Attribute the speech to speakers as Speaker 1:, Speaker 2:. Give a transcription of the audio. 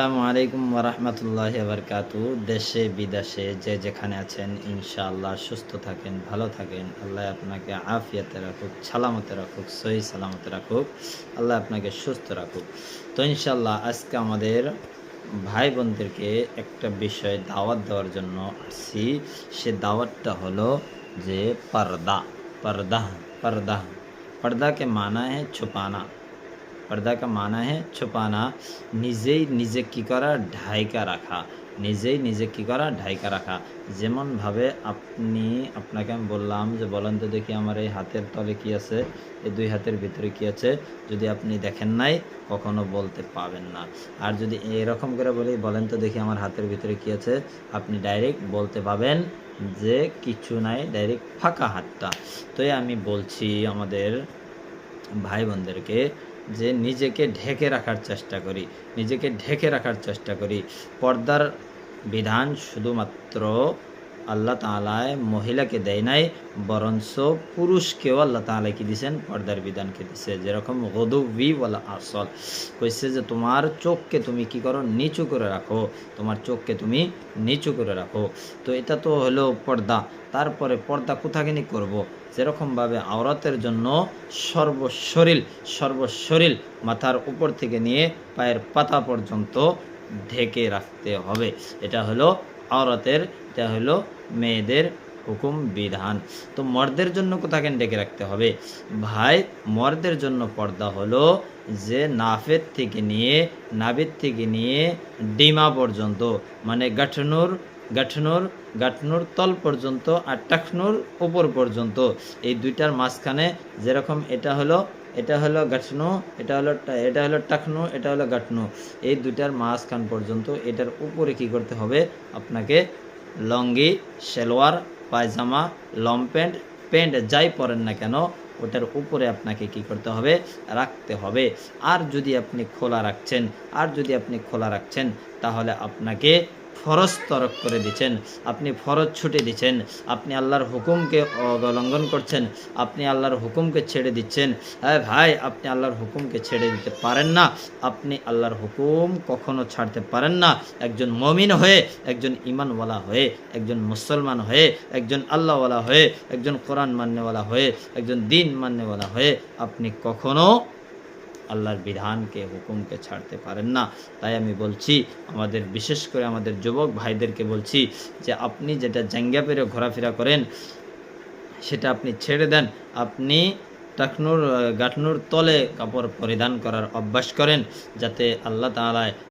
Speaker 1: আসসালামু আলাইকুম ওয়া রাহমাতুল্লাহি ওয়া বারাকাতুহু। দেশে বিদেশে যে যেখানে আছেন ইনশাআল্লাহ সুস্থ থাকেন, ভালো থাকেন। আল্লাহ আপনাকে আফিয়াতে রাখুক, সালামতে রাখুক, সহি সালামতে রাখুক। আল্লাহ আপনাকে সুস্থ রাখুক। তো ইনশাআল্লাহ আজকে আমাদের ভাই বোনদেরকে একটা বিষয় দাওয়াত দেওয়ার জন্য আসছি। সে দাওয়াতটা হলো যে पर्दा। पर्दा पर्दा पर्दा के माना है छुपाना। पर्दा का माना है छुपाना। নিজেই নিজে কি করা, ঢাইকা রাখা। নিজেই নিজে কি করা, ঢাইকা রাখা। যেমনভাবে আপনাকে আমি বললাম যে বলেন তো দেখি আমার এই হাতের তলে কি আছে, এই দুই হাতের ভিতরে কি আছে। যদি আপনি দেখেন নাই কখনো বলতে পাবেন না। আর যদি এরকম করে বলি বলেন তো দেখি আমার হাতের ভিতরে কি আছে, আপনি ডাইরেক্ট বলতে পাবেন যে কিছু নাই, ডাইরেক্ট ফাঁকা হাতটা। তো আমি বলছি আমাদের ভাই বোনদেরকে যে নিজেকে ঢেকে রাখার চেষ্টা করি, নিজেকে ঢেকে রাখার চেষ্টা করি। পর্দার বিধান শুধুমাত্র আল্লাহ তাআলায় মহিলাকে দেয় নাই, বরঞ্চ পুরুষকেও আল্লাহ তাআলা কি দিয়েছেন, পর্দার বিধানকে দিছে। যেরকম গদুবি ওয়াল আসল কইছে যে তোমার চোখকে তুমি কি করো, নিচু করে রাখো, তোমার চোখকে তুমি নিচু করে রাখো। তো এটা তো হলো পর্দা। তারপরে পর্দা কোথাখানি করব, যেরকমভাবে আওরাতের জন্য সর্বশরীর মাথার উপর থেকে নিয়ে পায়ের পাতা পর্যন্ত ঢেকে রাখতে হবে। এটা হলো আওরাতের, এটা হলো মেয়েদের হুকুম বিধান। তো মর্দের জন্য কোথাকে ঢেকে রাখতে হবে ভাই? মর্দের জন্য পর্দা হলো যে নাফের থেকে নিয়ে, নাভির থেকে নিয়ে ডিমা পর্যন্ত, মানে গাঁঠনুর তল পর্যন্ত আর টাকনুর উপর পর্যন্ত, এই দুইটার মাঝখানে যেরকম এটা হলো গাঁঠনু, এটা হলো টাকনু, এটা হলো গাঁঠনু, এই দুইটার মাঝখান পর্যন্ত। এটার উপরে কি করতে হবে আপনাকে, লঙ্গি, সালোয়ার, পায়জামা, লংপ্যান্ট, প্যান্ট যাই পরেন না কেন ওটার উপরে আপনাকে কি করতে হবে, রাখতে হবে। আর যদি আপনি খোলা রাখছেন তাহলে আপনাকে ফরজ তরক করে দিচ্ছেন, আপনি ফরজ ছুটে দিচ্ছেন, আপনি আল্লাহর হুকুমকে অবলম্বন করছেন, আপনি আল্লাহর হুকুমকে ছেড়ে দিচ্ছেন। হ্যাঁ ভাই, আপনি আল্লাহর হুকুমকে ছেড়ে দিতে পারেন না, আপনি আল্লাহর হুকুম কখনো ছাড়তে পারেন না। একজন মুমিন হয়ে, একজন ঈমানওয়ালা হয়ে, একজন মুসলমান হয়ে, একজন আল্লাহওয়ালা হয়ে, একজন কোরআন মাননেওয়ালা হয়ে, একজন দিন মাননেওয়ালা হয়ে আপনি কখনো আল্লাহর বিধানকে, হুকুমকে ছাড়তে পারেন না। তাই আমি বলছি আমাদের, বিশেষ করে আমাদের যুবক ভাইদেরকে বলছি যে আপনি যেটা জাঙ্গিয়া পেরে ঘোরাফেরা করেন সেটা আপনি ছেড়ে দেন। আপনি গাঁঠনুর তলে কাপড় পরিধান করার অভ্যাস করেন, যাতে আল্লাহ তাআলা